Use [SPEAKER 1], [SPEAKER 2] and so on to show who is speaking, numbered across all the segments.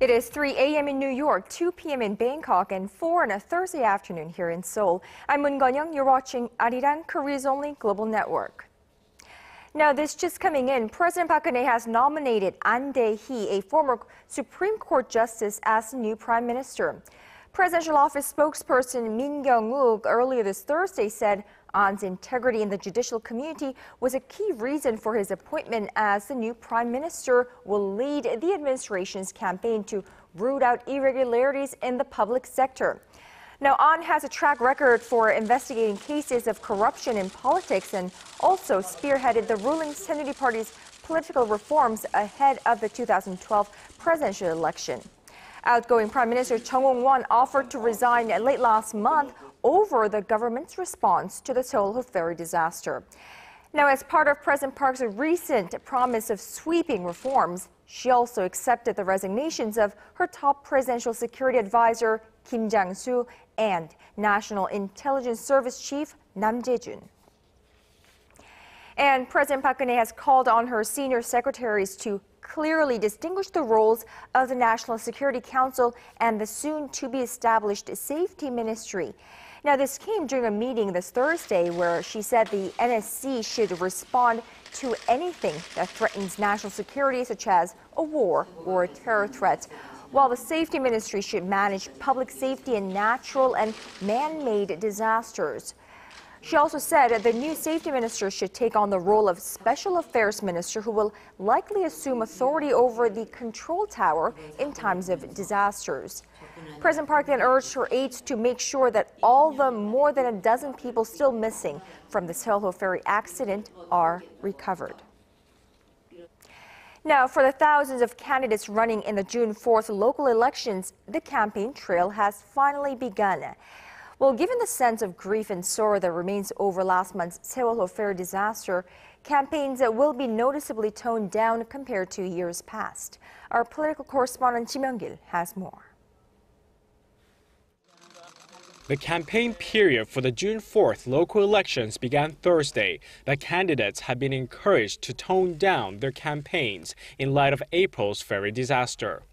[SPEAKER 1] It is 3 a.m. in New York, 2 p.m. in Bangkok, and 4 on a Thursday afternoon here in Seoul. I'm Min Kyung-wook. You're watching ARIRANG, Korea's only global network. Now, this just coming in, President Park Geun-hye has nominated Ahn Dai-hee, a former Supreme Court justice, as the new prime minister. Presidential office spokesperson Min Kyung-wook earlier this Thursday said Ahn's integrity in the judicial community was a key reason for his appointment, as the new prime minister will lead the administration's campaign to root out irregularities in the public sector. Now, Ahn has a track record for investigating cases of corruption in politics and also spearheaded the ruling Saenuri Party's political reforms ahead of the 2012 presidential election. Outgoing Prime Minister Chung offered to resign late last month over the government's response to the Sewol-ho Ferry disaster. Now, as part of President Park's recent promise of sweeping reforms, she also accepted the resignations of her top presidential security advisor, Jang-soo, and National Intelligence Service Chief, Nam Jae-joon. And President Park Geun-hye has called on her senior secretaries to clearly distinguish the roles of the National Security Council and the soon-to-be-established Safety Ministry. Now, this came during a meeting this Thursday where she said the NSC should respond to anything that threatens national security, such as a war or a terror threat, while the Safety Ministry should manage public safety in natural and man-made disasters. She also said the new safety minister should take on the role of special affairs minister, who will likely assume authority over the control tower in times of disasters. President Park then urged her aides to make sure that all the more than a dozen people still missing from the Sewol-ho Ferry accident are recovered. Now, for the thousands of candidates running in the June 4th local elections, the campaign trail has finally begun. Well, given the sense of grief and sorrow that remains over last month's Sewol-ho Ferry disaster, campaigns will be noticeably toned down compared to years past. Our political correspondent Kim Young-gil has more.
[SPEAKER 2] The campaign period for the June 4th local elections began Thursday, but candidates have been encouraged to tone down their campaigns in light of April's ferry disaster.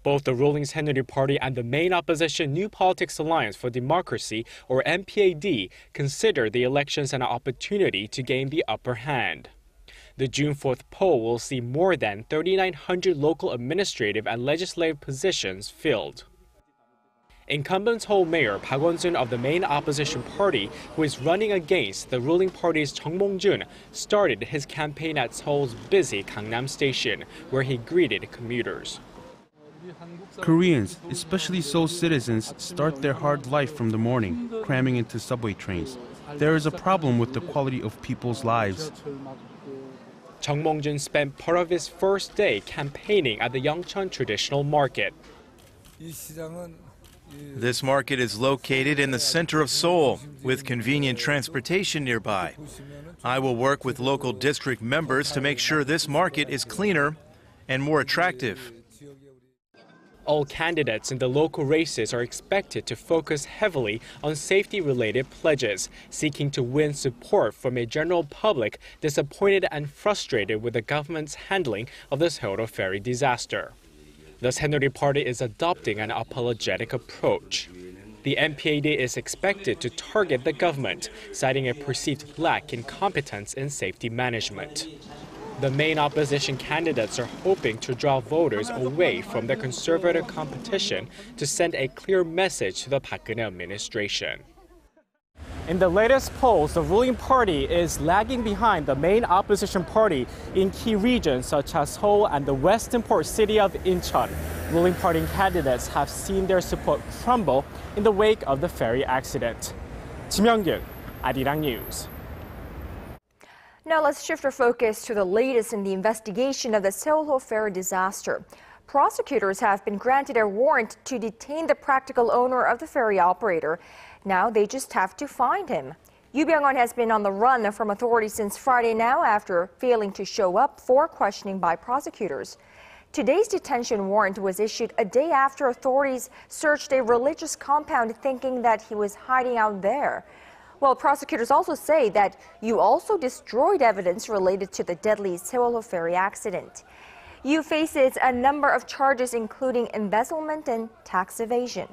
[SPEAKER 2] Both the ruling Saenuri Party and the main opposition New Politics Alliance for Democracy, or NPAD, consider the elections an opportunity to gain the upper hand. The June 4th poll will see more than 3,900 local administrative and legislative positions filled. Incumbent Seoul Mayor Park Geun-hye of the main opposition party, who is running against the ruling party's Chung Mong-jun, started his campaign at Seoul's busy Gangnam Station, where he greeted commuters.
[SPEAKER 3] Koreans, especially Seoul citizens, start their hard life from the morning, cramming into subway trains. There is a problem with the quality of people's lives.
[SPEAKER 2] Chung Mong-jun spent part of his first day campaigning at the Yeongcheon Traditional Market.
[SPEAKER 4] This market is located in the center of Seoul, with convenient transportation nearby. I will work with local district members to make sure this market is cleaner and more attractive.
[SPEAKER 2] All candidates in the local races are expected to focus heavily on safety-related pledges, seeking to win support from a general public disappointed and frustrated with the government's handling of the Sewol-ho Ferry disaster. The Saenuri Party is adopting an apologetic approach. The NPAD is expected to target the government, citing a perceived lack in competence in safety management. The main opposition candidates are hoping to draw voters away from the conservative competition to send a clear message to the Park Geun-hye administration. In the latest polls, the ruling party is lagging behind the main opposition party in key regions such as Seoul and the western port city of Incheon. Ruling party candidates have seen their support crumble in the wake of the ferry accident. Kim Young-gil, ARIRANG News.
[SPEAKER 1] Now let's shift our focus to the latest in the investigation of the Sewol-ho Ferry disaster. Prosecutors have been granted a warrant to detain the practical owner of the ferry operator. Now they just have to find him. Yoo Byung-won has been on the run from authorities since Friday now after failing to show up for questioning by prosecutors. Today's detention warrant was issued a day after authorities searched a religious compound thinking that he was hiding out there. Well, prosecutors also say that you also destroyed evidence related to the deadly Sewol-ho Ferry accident. Yu faces a number of charges including embezzlement and tax evasion.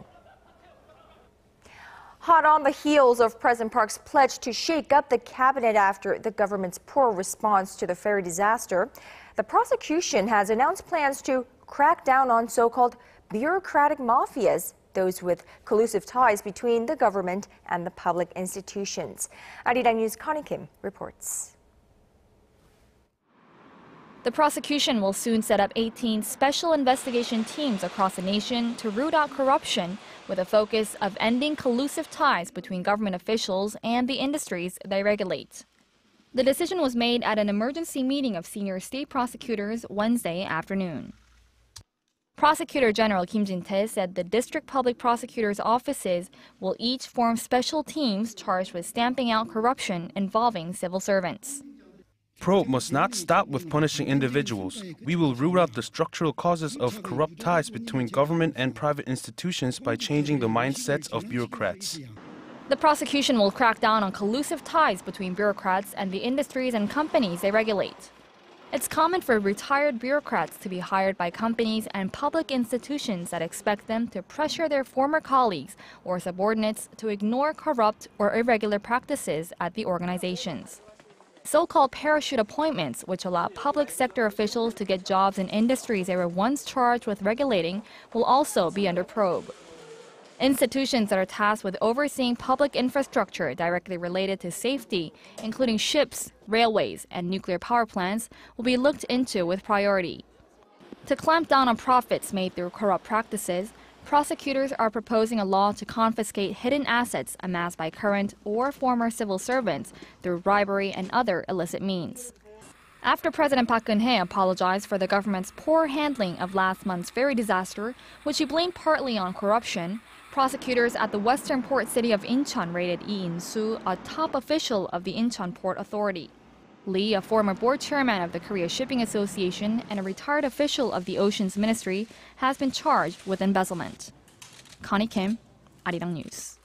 [SPEAKER 1] Hot on the heels of President Park's pledge to shake up the cabinet after the government's poor response to the Ferry disaster, the prosecution has announced plans to crack down on so-called bureaucratic mafias, those with collusive ties between the government and the public institutions. ARIRANG News' Connie Kim reports.
[SPEAKER 5] The prosecution will soon set up 18 special investigation teams across the nation to root out corruption, with a focus of ending collusive ties between government officials and the industries they regulate. The decision was made at an emergency meeting of senior state prosecutors Wednesday afternoon. Prosecutor General Kim Jin-tae said the district public prosecutors' offices will each form special teams charged with stamping out corruption involving civil servants.
[SPEAKER 3] Probe must not stop with punishing individuals. We will root out the structural causes of corrupt ties between government and private institutions by changing the mindsets of bureaucrats.
[SPEAKER 5] The prosecution will crack down on collusive ties between bureaucrats and the industries and companies they regulate. It's common for retired bureaucrats to be hired by companies and public institutions that expect them to pressure their former colleagues or subordinates to ignore corrupt or irregular practices at the organizations. So-called parachute appointments, which allow public sector officials to get jobs in industries they were once charged with regulating, will also be under probe. Institutions that are tasked with overseeing public infrastructure directly related to safety, including ships, railways, and nuclear power plants, will be looked into with priority. To clamp down on profits made through corrupt practices, prosecutors are proposing a law to confiscate hidden assets amassed by current or former civil servants through bribery and other illicit means. After President Park Geun-hye apologized for the government's poor handling of last month's Ferry disaster, which he blamed partly on corruption, prosecutors at the western port city of Incheon raided Lee In-soo, a top official of the Incheon Port Authority. Lee, a former board chairman of the Korea Shipping Association and a retired official of the Oceans Ministry, has been charged with embezzlement. Connie Kim, ARIRANG News.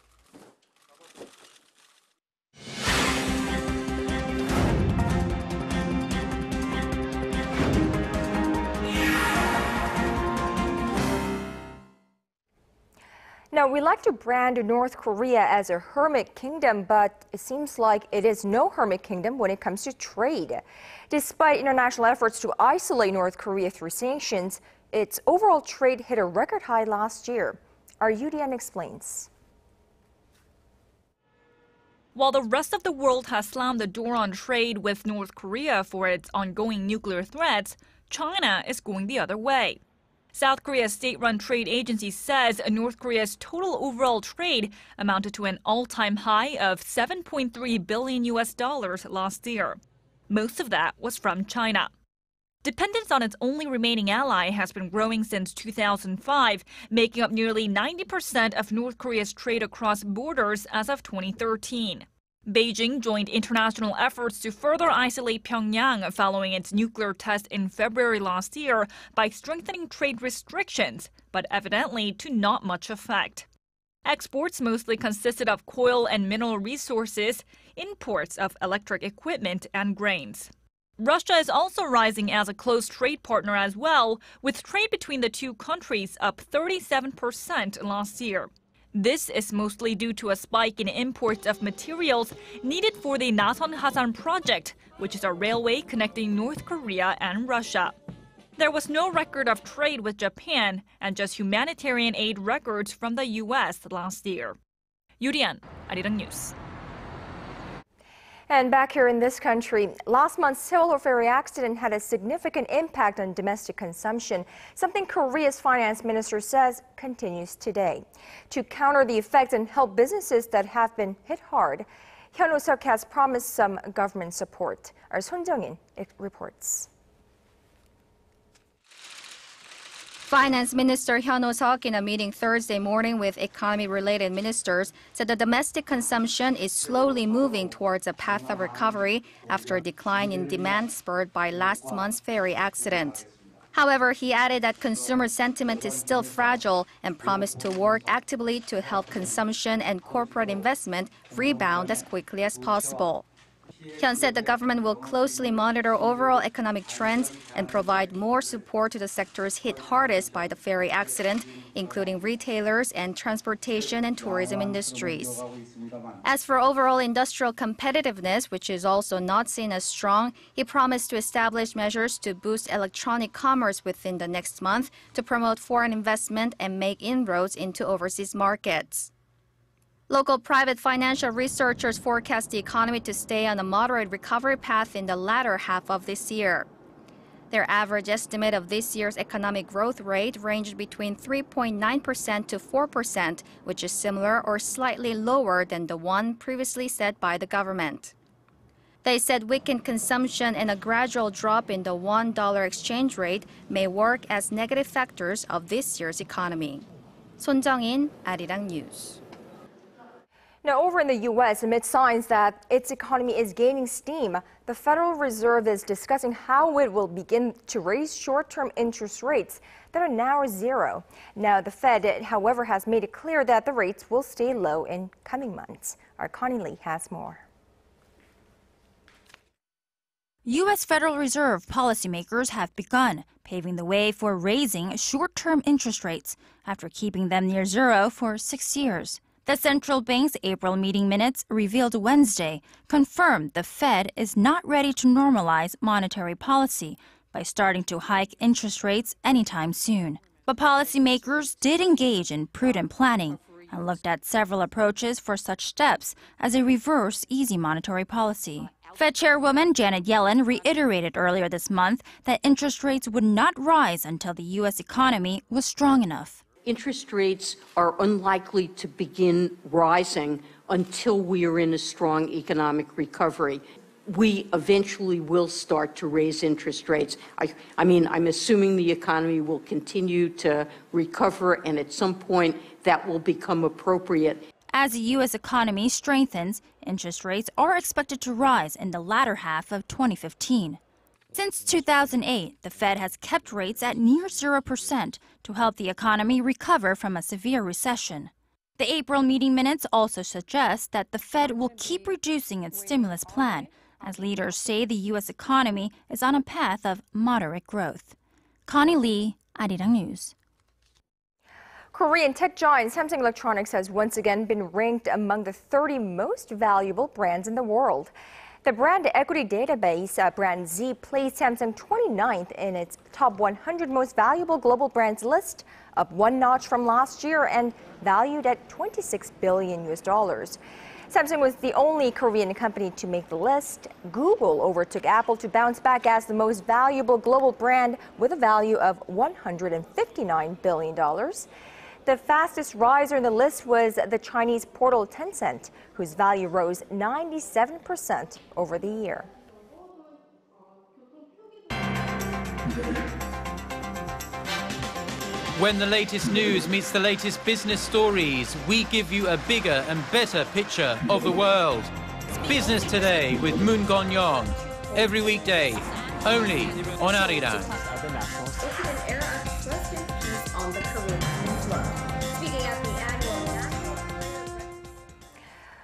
[SPEAKER 1] Now, we like to brand North Korea as a hermit kingdom, but it seems like it is no hermit kingdom when it comes to trade. Despite international efforts to isolate North Korea through sanctions, its overall trade hit a record high last year. Our UDN explains.
[SPEAKER 6] While the rest of the world has slammed the door on trade with North Korea for its ongoing nuclear threats, China is going the other way. South Korea's state-run trade agency says North Korea's total overall trade amounted to an all-time high of $7.3 billion last year. Most of that was from China. Dependence on its only remaining ally has been growing since 2005, making up nearly 90% of North Korea's trade across borders as of 2013. Beijing joined international efforts to further isolate Pyongyang following its nuclear test in February last year by strengthening trade restrictions, but evidently to not much effect. Exports mostly consisted of coal and mineral resources, imports of electric equipment and grains. Russia is also rising as a close trade partner as well, with trade between the two countries up 37% last year. This is mostly due to a spike in imports of materials needed for the Nasan-Hasan project, which is a railway connecting North Korea and Russia. There was no record of trade with Japan and just humanitarian aid records from the U.S. last year. UDN, ARIRANG News.
[SPEAKER 1] And back here in this country, last month's Sewol-ho ferry accident had a significant impact on domestic consumption, something Korea's finance minister says continues today. To counter the effects and help businesses that have been hit hard, Hyun Woo-seok has promised some government support. Our Son Jung-in reports.
[SPEAKER 7] Finance Minister Hyun Woo-seok, in a meeting Thursday morning with economy-related ministers, said the domestic consumption is slowly moving towards a path of recovery after a decline in demand spurred by last month's ferry accident. However, he added that consumer sentiment is still fragile and promised to work actively to help consumption and corporate investment rebound as quickly as possible. Hyun said the government will closely monitor overall economic trends and provide more support to the sectors hit hardest by the ferry accident, including retailers and transportation and tourism industries. As for overall industrial competitiveness, which is also not seen as strong, he promised to establish measures to boost electronic commerce within the next month to promote foreign investment and make inroads into overseas markets. Local private financial researchers forecast the economy to stay on a moderate recovery path in the latter half of this year. Their average estimate of this year's economic growth rate ranged between 3.9% to 4%, which is similar or slightly lower than the one previously set by the government. They said weakened consumption and a gradual drop in the $1 exchange rate may work as negative factors of this year's economy. Son Jung-in, ARIRANG News.
[SPEAKER 1] Now, over in the U.S., amid signs that its economy is gaining steam, the Federal Reserve is discussing how it will begin to raise short-term interest rates that are now zero. Now, the Fed, however, has made it clear that the rates will stay low in coming months. Our Connie Lee has more.
[SPEAKER 8] U.S. Federal Reserve policymakers have begun paving the way for raising short-term interest rates after keeping them near zero for 6 years. The central bank's April meeting minutes revealed Wednesday confirmed the Fed is not ready to normalize monetary policy by starting to hike interest rates anytime soon. But policymakers did engage in prudent planning and looked at several approaches for such steps as a reverse easy monetary policy. Fed Chairwoman Janet Yellen reiterated earlier this month that interest rates would not rise until the U.S. economy was strong enough.
[SPEAKER 9] Interest rates are unlikely to begin rising until we are in a strong economic recovery. We eventually will start to raise interest rates. I'm assuming the economy will continue to recover, and at some point that will become appropriate.
[SPEAKER 8] As the U.S. economy strengthens, interest rates are expected to rise in the latter half of 2015. Since 2008, the Fed has kept rates at near 0% to help the economy recover from a severe recession. The April meeting minutes also suggest that the Fed will keep reducing its stimulus plan, as leaders say the U.S. economy is on a path of moderate growth. Connie Lee, ARIRANG News.
[SPEAKER 1] Korean tech giant Samsung Electronics has once again been ranked among the 30 most valuable brands in the world. The brand equity database, brand Z, placed Samsung 29th in its top 100 most valuable global brands list, up one notch from last year and valued at $26 billion. Samsung was the only Korean company to make the list. Google overtook Apple to bounce back as the most valuable global brand with a value of $159 billion. The fastest riser in the list was the Chinese portal Tencent, whose value rose 97% over the year.
[SPEAKER 10] When the latest news meets the latest business stories, we give you a bigger and better picture of the world. Business Today with Min Kyung-wook, every weekday, only on ARIRANG.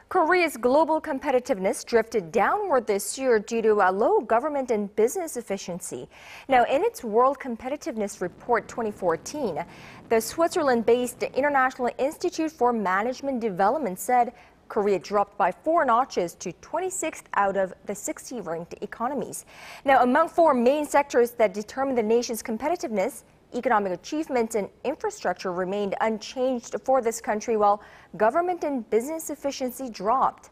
[SPEAKER 1] Korea's global competitiveness drifted downward this year due to a low government and business efficiency. Now, in its World Competitiveness Report 2014, the Switzerland-based International Institute for Management Development said Korea dropped by 4 notches to 26th out of the 60 ranked economies. Now, among 4 main sectors that determine the nation's competitiveness, economic achievements and infrastructure remained unchanged for this country, while government and business efficiency dropped.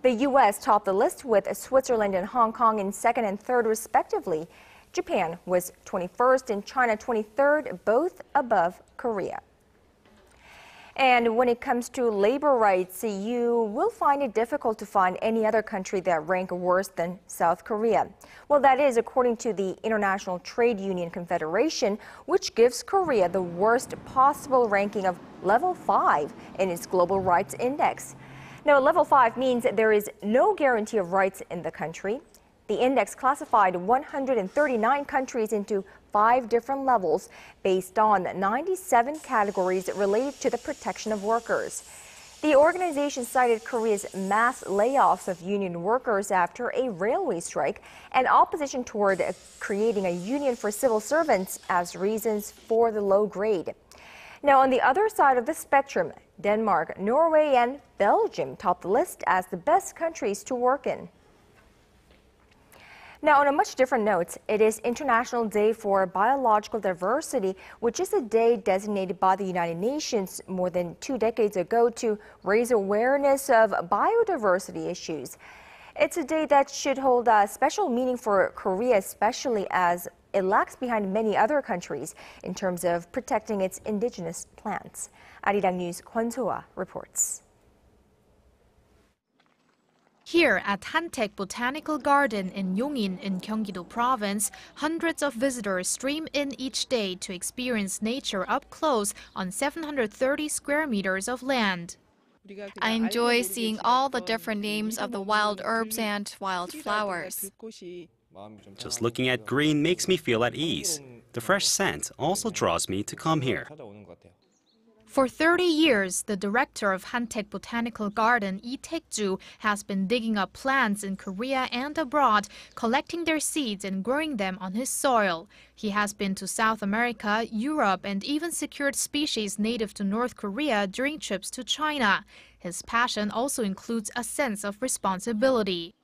[SPEAKER 1] The U.S. topped the list with Switzerland and Hong Kong in 2nd and 3rd, respectively. Japan was 21st and China 23rd, both above Korea. And when it comes to labor rights, you will find it difficult to find any other country that rank worse than South Korea. Well, that is according to the International Trade Union Confederation, which gives Korea the worst possible ranking of level 5 in its Global Rights Index. Now, level 5 means there is no guarantee of rights in the country. The index classified 139 countries into 5 different levels based on 97 categories related to the protection of workers. The organization cited Korea's mass layoffs of union workers after a railway strike and opposition toward creating a union for civil servants as reasons for the low grade. Now, on the other side of the spectrum, Denmark, Norway, and Belgium top the list as the best countries to work in. Now, on a much different note, it is International Day for Biological Diversity, which is a day designated by the United Nations more than 2 decades ago to raise awareness of biodiversity issues. It's a day that should hold a special meaning for Korea, especially as it lags behind many other countries in terms of protecting its indigenous plants. ARIRANG News Kwon-soa reports.
[SPEAKER 11] Here at Hantaek Botanical Garden in Yongin in Gyeonggi-do Province, hundreds of visitors stream in each day to experience nature up close on 730 square meters of land.
[SPEAKER 5] I enjoy seeing all the different names of the wild herbs and wildflowers.
[SPEAKER 12] Just looking at green makes me feel at ease. The fresh scent also draws me to come here.
[SPEAKER 11] For 30 years, the director of Hantaek Botanical Garden, Lee Taek-ju, has been digging up plants in Korea and abroad, collecting their seeds and growing them on his soil. He has been to South America, Europe, and even secured species native to North Korea during trips to China. His passion also includes a sense of responsibility.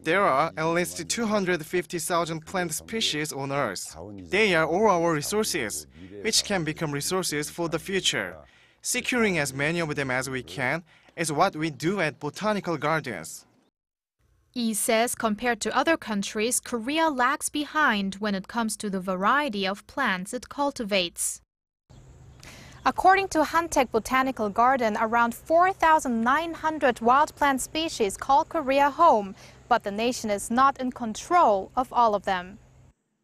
[SPEAKER 13] There are at least 250,000 plant species on Earth. They are all our resources, which can become resources for the future. Securing as many of them as we can is what we do at botanical gardens.
[SPEAKER 11] Lee says compared to other countries, Korea lags behind when it comes to the variety of plants it cultivates. According to Hantaek Botanical Garden, around 4,900 wild plant species call Korea home, but the nation is not in control of all of them.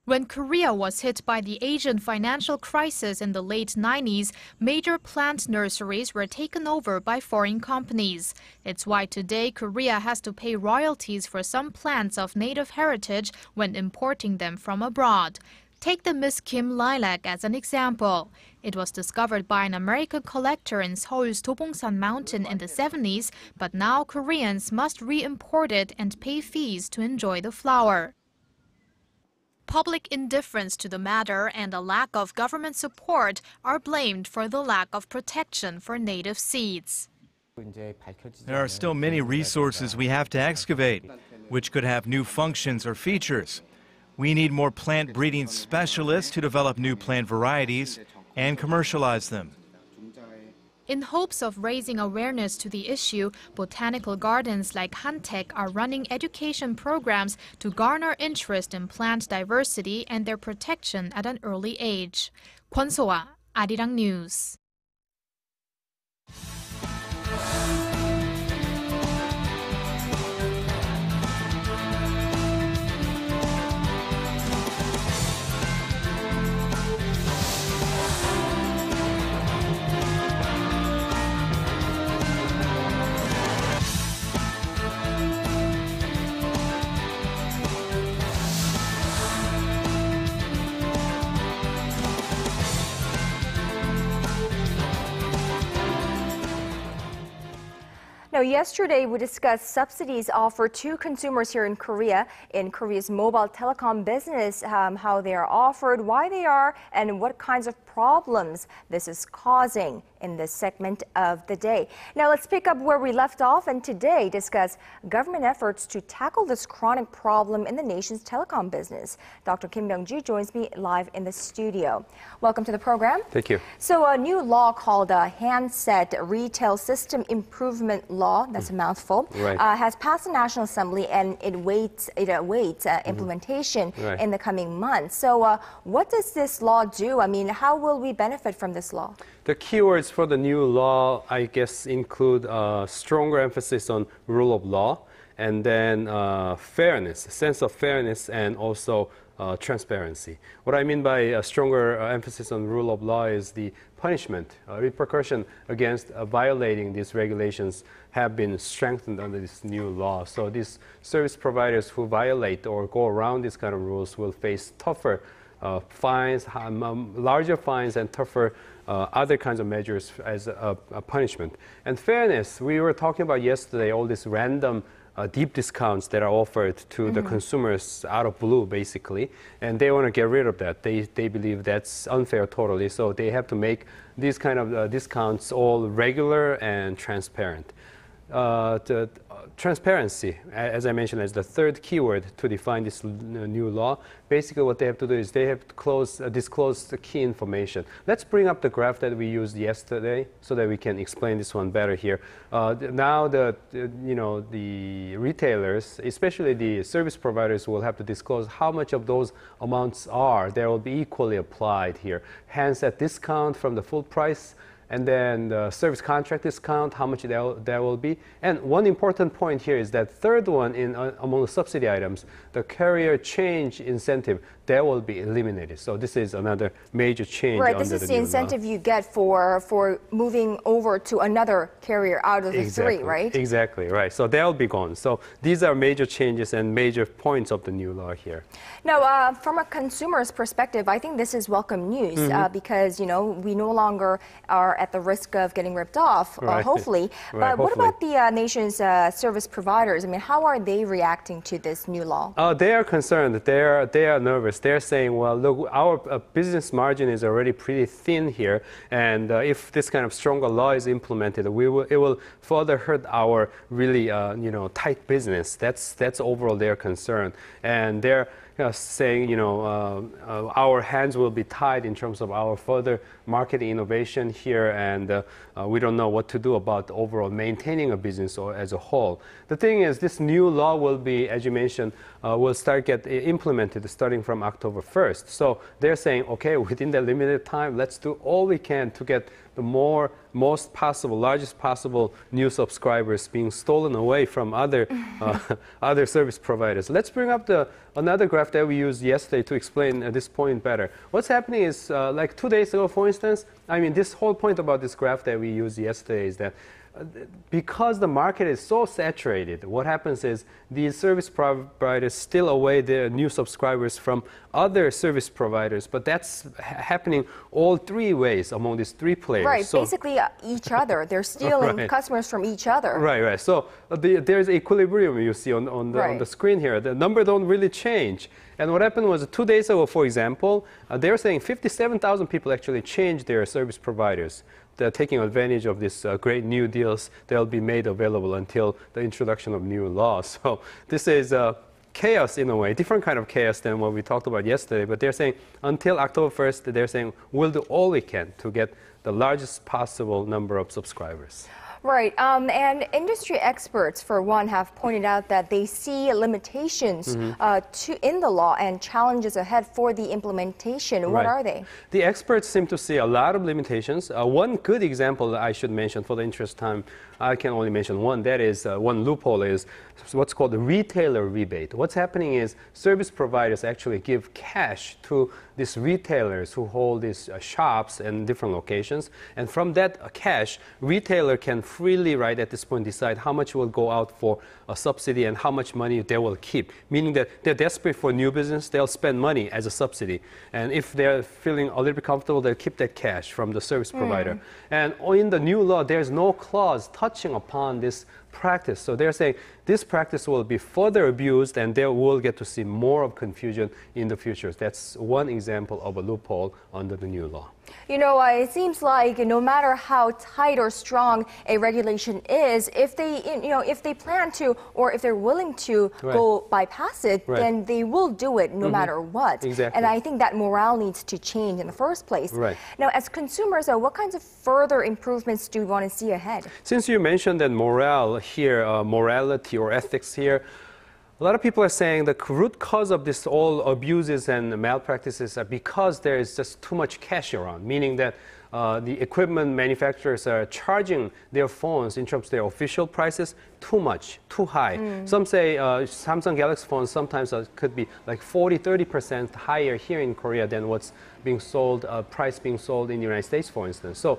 [SPEAKER 11] When Korea was hit by the Asian financial crisis in the late 90s, major plant nurseries were taken over by foreign companies. It's why today Korea has to pay royalties for some plants of native heritage when importing them from abroad. Take the Miss Kim lilac as an example. It was discovered by an American collector in Seoul's Dobongsan Mountain in the 70s, but now Koreans must re-import it and pay fees to enjoy the flower. Public indifference to the matter and a lack of government support are blamed for the lack of protection for native seeds.
[SPEAKER 4] There are still many resources we have to excavate, which could have new functions or features. We need more plant breeding specialists to develop new plant varieties and commercialize them.
[SPEAKER 11] In hopes of raising awareness to the issue, botanical gardens like Hantaek are running education programs to garner interest in plant diversity and their protection at an early age. Kwon-soa, ARIRANG News.
[SPEAKER 1] Now, yesterday we discussed subsidies offered to consumers here in Korea's mobile telecom business, how they are offered, why they are, and what kinds of problems this is causing in this segment of the day. Now, let's pick up where we left off and today discuss government efforts to tackle this chronic problem in the nation's telecom business. Dr. Kim Myung-ji joins me live in the studio. Welcome to the program.
[SPEAKER 14] Thank you.
[SPEAKER 1] So a new law called the Handset Retail System Improvement Law, that's a mouthful,
[SPEAKER 14] right.
[SPEAKER 1] Has passed the National Assembly and it awaits implementation
[SPEAKER 14] right.
[SPEAKER 1] in the coming months. So what does this law do? I mean, how will we benefit from this law?
[SPEAKER 14] The keywords for the new law, I guess, include stronger emphasis on rule of law and then fairness, sense of fairness, and also transparency. What I mean by a stronger emphasis on rule of law is the punishment, repercussion against violating these regulations have been strengthened under this new law. So these service providers who violate or go around these kind of rules will face tougher fines, larger fines, and tougher other kinds of measures as a punishment. And fairness, we were talking about yesterday, all these random deep discounts that are offered to the consumers out of blue, basically, and they want to get rid of that. They believe that's unfair totally, so they have to make these kind of discounts all regular and transparent. The transparency, as I mentioned, as the third keyword to define this new law. Basically, what they have to do is they have to disclose the key information. Let's bring up the graph that we used yesterday so that we can explain this one better here. Now, the retailers, especially the service providers, will have to disclose how much of those amounts are. They will be equally applied here. Hence, that discount from the full price, and then the service contract discount, how much that will be. And one important point here is that third one among the subsidy items, the carrier change incentive, that will be eliminated. So this is another major change.
[SPEAKER 1] Right, this is the incentive you get for moving over to another carrier out of the three, right?
[SPEAKER 14] Exactly, right. So they'll be gone. So these are major changes and major points of the new law here.
[SPEAKER 1] Now, from a consumer's perspective, I think this is welcome news because, we no longer are at the risk of getting ripped off, hopefully. But what about the nation's service providers? I mean, how are they reacting to this new law?
[SPEAKER 14] They are concerned. They are nervous. They're saying, well, look, our business margin is already pretty thin here, and if this kind of stronger law is implemented, it will further hurt our really, tight business. That's overall their concern, and they're saying, our hands will be tied in terms of our further marketing innovation here, and we don't know what to do about overall maintaining a business or as a whole. The thing is, this new law will be, as you mentioned, will get implemented starting from October 1st. So they're saying, okay, within that limited time, let's do all we can to get the largest possible new subscribers being stolen away from other other service providers. Let's bring up another graph that we used yesterday to explain this point better. What's happening is, like 2 days ago, for instance, this whole point about this graph that we used yesterday is that because the market is so saturated, what happens is these service providers steal away their new subscribers from other service providers, but that's happening all three ways among these three players.
[SPEAKER 1] Right, so basically each other. They're stealing customers from each other.
[SPEAKER 14] Right. So there's equilibrium you see on the screen here. The number don't really change. And what happened was 2 days ago, for example, they were saying 57,000 people actually changed their service providers. They're taking advantage of these great new deals that will be made available until the introduction of new laws. So this is chaos in a way, different kind of chaos than what we talked about yesterday. But they're saying until October 1st, they're saying we'll do all we can to get the largest possible number of subscribers.
[SPEAKER 1] Right, and industry experts, for one, have pointed out that they see limitations in the law and challenges ahead for the implementation. What are they?
[SPEAKER 14] The experts seem to see a lot of limitations. One good example that I should mention for the interest of time, I can only mention one. That is, one loophole is what's called the retailer rebate. What's happening is service providers actually give cash to these retailers who hold these shops in different locations. And from that cash, retailer can freely, at this point, decide how much will go out for a subsidy and how much money they will keep. Meaning that they're desperate for new business, they'll spend money as a subsidy. And if they're feeling a little bit comfortable, they'll keep that cash from the service provider. And in the new law, there's no clause touching upon this practice. So they're saying this practice will be further abused and they will get to see more of confusion in the future. That's one example of a loophole under the new law.
[SPEAKER 1] It seems like no matter how tight or strong a regulation is, if they plan to or if they're willing to go bypass it, then they will do it no matter what.
[SPEAKER 14] Exactly.
[SPEAKER 1] And I think that morale needs to change in the first place. Now, as consumers, what kinds of further improvements do you want to see ahead?
[SPEAKER 14] Since you mentioned that morale here, morality or ethics here, a lot of people are saying the root cause of this all abuses and malpractices are because there is just too much cash around, meaning that the equipment manufacturers are charging their phones in terms of their official prices too much, too high. Some say Samsung Galaxy phones sometimes could be like 40–30% higher here in Korea than what's being sold, price being sold in the United States, for instance. So,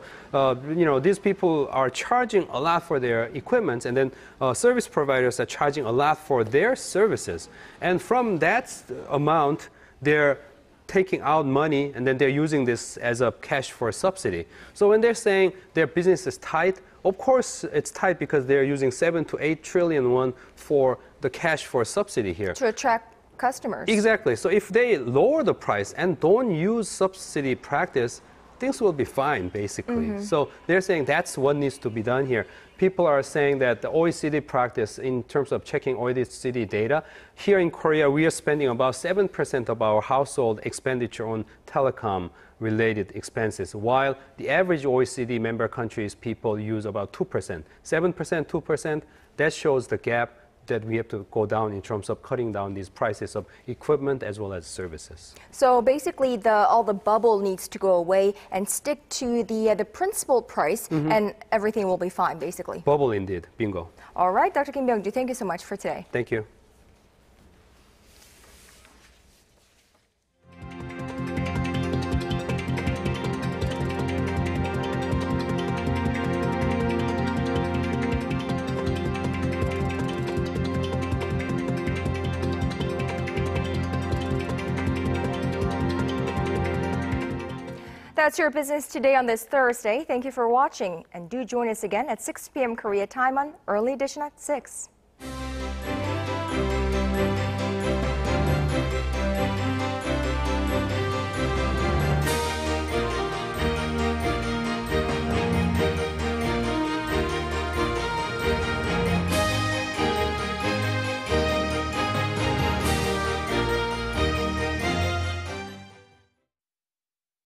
[SPEAKER 14] these people are charging a lot for their equipment, and then service providers are charging a lot for their services. And from that amount, they're taking out money and then they're using this as a cash for subsidy. So when they're saying their business is tight, of course it's tight because they're using 7 to 8 trillion won for the cash for subsidy here.
[SPEAKER 1] To attract customers.
[SPEAKER 14] Exactly. So if they lower the price and don't use subsidy practice, things will be fine, basically. So they're saying that's what needs to be done here. People are saying that the OECD practice in terms of checking OECD data, here in Korea, we are spending about 7% of our household expenditure on telecom-related expenses, while the average OECD member countries, people use about 2%. 7%, 2%, that shows the gap that we have to go down in terms of cutting down these prices of equipment as well as services.
[SPEAKER 1] So basically, all the bubble needs to go away and stick to the principal price, and everything will be fine, basically.
[SPEAKER 14] Bubble indeed, bingo.
[SPEAKER 1] All right, Dr. Kim Byung-ju, thank you so much for today.
[SPEAKER 14] Thank you.
[SPEAKER 1] That's your business today on this Thursday. Thank you for watching, and do join us again at 6 p.m. Korea time on Early Edition at 6.